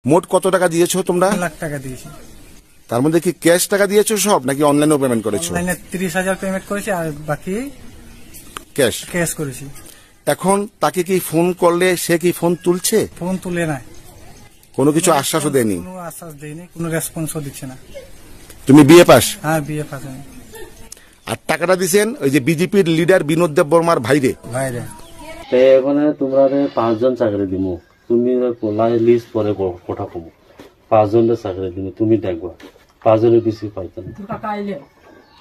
মোট কত টাকা দিয়েছো তোমরা? 1 লাখ টাকা দিয়েছি। তার মধ্যে কি ক্যাশ টাকা দিয়েছো সব নাকি অনলাইনেও পেমেন্ট করেছো? অনলাইনে 30,000 পেমেন্ট করেছি আর বাকি ক্যাশ করেছি। এখন তাকে কি ফোন করলে সে কি ফোন তুলছে? ফোন তুলে না, কোনো কিছু আশ্বাসও দেয়নি? কোনো আশ্বাস দেয়নি, কোনো রেসপন্সও দিচ্ছে না। তুমি বিএ পাস? হ্যাঁ, বিএ পাস। আর টাকাটা দিছেন ওই যে বিজেপির লিডার বিনোদ দেব বর্মার ভাইরে। এখানে তোমরা 5 জন চাকরি দিমু, তুমি লিস্ট পরে কোঠা কমু 5 জনের চাকরি দিমু, তুমি দেখবা 5 জনের বেশি পাইতেন।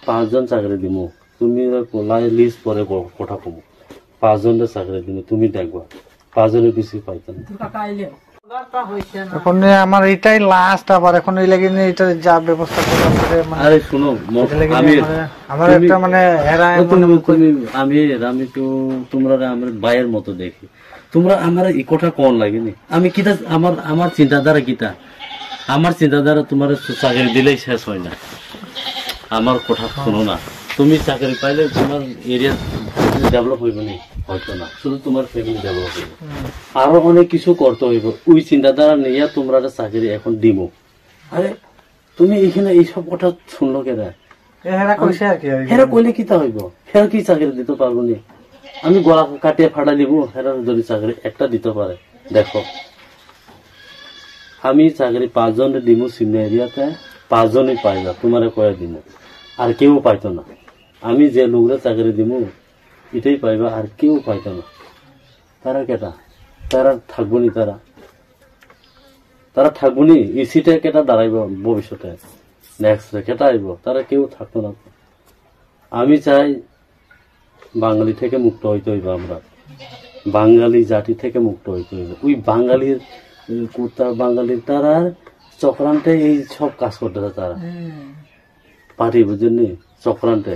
5 জন চাকরি দিমু, তুমি লিস্ট পরে কোঠা কমু 5 জনের চাকরি দিমু, তুমি দেখবা 5 জনের বেশি পাইতেন। এখন আমার এটাই লাস্ট, আবার এখন এই লাগি এটা যা ব্যবস্থা করে আরে শুনো, আমি আমার একটা মানে আমি তো তোমরা আমার ভাইয়ের মতো দেখি, তোমরা আমার এই কথা কোন লাগেনি। আমি কিটা আমার চিন্তাধারা কিটা, আমার চিন্তাধারা তোমার চাকরি দিলেই শেষ হয় না। আমার কথা শোনো না, তুমি চাকরি পাইলে তোমার এরিয়া ডেভেলপ হইব না, হয়তো না, শুধু তোমার ফ্যামিলি ডেভেলপ হইব। আরো অনেক কিছু করতে হইব। ওই চিন্তাধারা নিয়ে তোমরা চাকরি এখন দিব। আরে তুমি এখানে এইসব কথা শুনলো কেনা? হেরা কইলে কিতা হইব? হেরা কি চাকরি দিতে পারবো নি? আমি গলা কাটিয়ে ফাটা দিব, হেরা যদি চাকরি একটা দিতে পারে। দেখো আমি চাকরি 5 জনের দিব, সিমনা এরিয়াতে 5 জনই পাইবা, তোমার কয়ে দিব, আর কেউ পাইতো না। আমি যে লোকরা চাকরি দিব এটাই পাইবা, আর কেউ পাইতো না। তারা কেটা? তারা থাকবো নি, তারা থাকবো নি। এই সিটে কেটা দাঁড়াইব ভবিষ্যতে, নেক্সট কেটা আইব, তারা কেউ থাকতো না। আমি চাই বাঙালি থেকে মুক্ত হইতে হইব, আমরা বাঙালি জাতি থেকে মুক্ত হইতে হইব। ওই বাঙালির বাঙালির তারা চক্রান্তে এই সব কাজ করতেছে, তারা পার্টি বুঝেননি চক্রান্তে।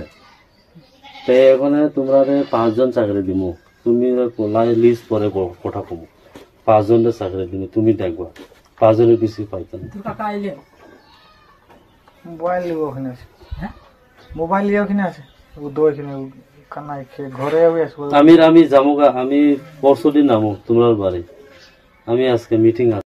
এখানে তোমরা 5 জন চাকরি দিব, তুমি লিস্ট পরে কোঠা কমু 5 জনের চাকরি দিব, তুমি দেখবা 5 জনের বেশি পাইতেন। মোবাইল লিব ওখানে আছে, মোবাইল লিয়ে ওখানে আছে, ঘরে আমি যামুগা, আমি পরশুদিন নামু তোমার বাড়ি। আমি আজকে মিটিং আছে।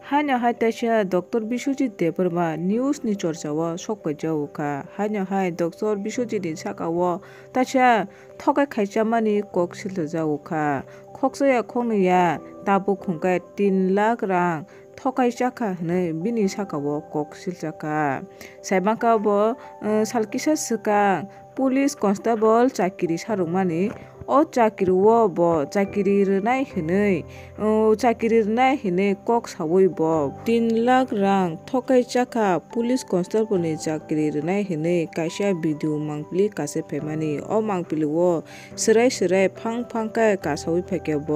হাইনা হাইতাইসা ডক্টর বিশ্বজিৎ দেববর্মা নিউজ नि चर्चाओ सकबाय जावोखा हाइना हाय डक्टर बिश्वजित नि साकाओ तासा थगाय खायचामानि कक सिलथो जावोखा खकसाया खंनिया दाबो खुंखाय 3 लाख रां थगाय जाखा हनै बिनि साकाओ कक सिलजाखा साइबांकाबो सालकिसा सका पुलिस कन्स्टेबल चाकिरि सारुमानि o চাকরি ও ব চাকরি রনাই হনে কক সাবই ব 3 লাখ রাং থকাই চাকা পুলিশ কনস্টেবলনি চাকরি রনাই হনে কাইসা ভিডিও মাংপলি কাছে ফেমানি ও মাংপলি ও সেরাই ফাংকায় কাসাউই ফেকে ব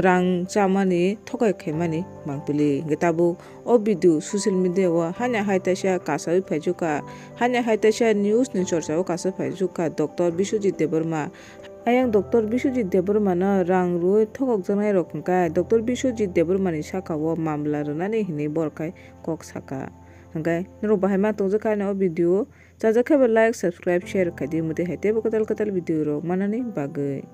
রাং চামানি থকাই খেমানি মাংপলি গেতাবু ও ভিডিও সোশ্যাল মিডিয়া ও হানা হাইতাসা কাসাউই ফাইজুকা হানা হাইতাসা নিউজ नि চর্চাও কাছে ফাইজুকা doctor Biswajit Debbarma ayang Dr. Biswajit Debormano rang rui thokok jangai rokungkai Dr. Biswajit Debormani sakao mamla rwnani hini borkai kok saka hangkai noro bahai ma tongjakai na video jajakai like subscribe share khaidi mute haite bo katal video rok manani bagui।